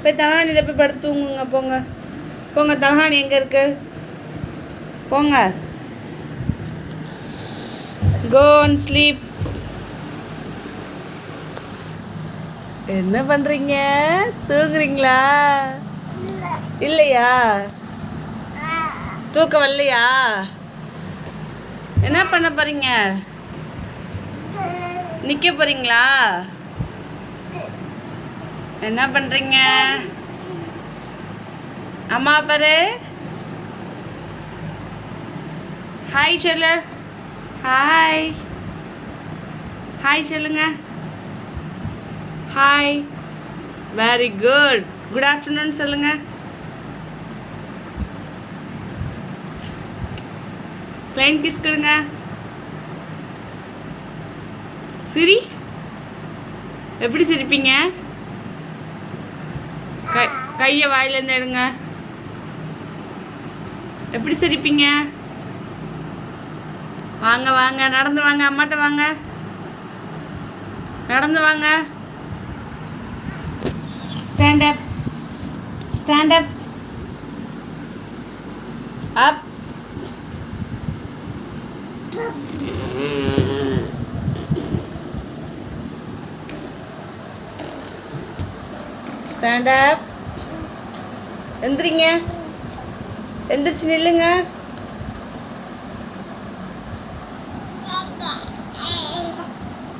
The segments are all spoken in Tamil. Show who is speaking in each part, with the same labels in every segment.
Speaker 1: போய் தலகாணியில் போய் படுத்து தூங்குங்க. போங்க போங்க, தலகாணி எங்கே இருக்கு? போங்க. Go and sleep. என்ன பண்ணுறீங்க? தூங்குறீங்களா? இல்லையா? தூக்கம் வரலையா? என்ன பண்ண போகிறீங்க? நிற்க போகிறீங்களா? என்ன பண்ணுறீங்க? அம்மா பாரு. ஹாய் சொல்லு. ஹாய் ஹாய் சொல்லுங்க. Hi. Very good. Good afternoon சொல்லுங்க. பிளைன் கிஸ் கொடுங்க. சிரி. எப்படி சிரிப்பீங்க? கையை வாயிலேருந்து எடுங்க. எப்படி சிரிப்பீங்க? வாங்க வாங்க, நடந்து வாங்க, அம்மாட்ட வாங்க, நடந்து வாங்க. Stand up, stand up, up. Stand up. எந்திரிங்க, எந்திரிச்சு நில்லுங்க.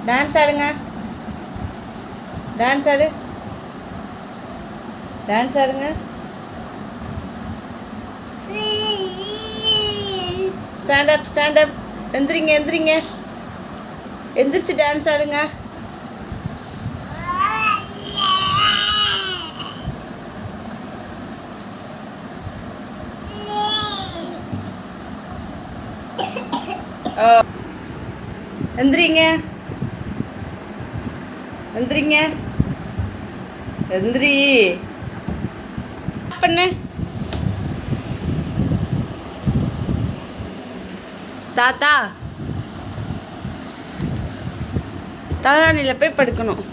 Speaker 1: டான்ஸ் ஆடுங்க. டான்ஸ் ஆடு, டான்ஸ் ஆடுங்க. Stand up, stand up. எந்திரிங்க, எந்திரிங்க, எந்திரிச்சு டான்ஸ் ஆடுங்க. எந்திரிங்க, எந்திரிங்க, எந்திரி. பண்ணு. தாத்தா தலகாணியில் போய் படுக்கணும்.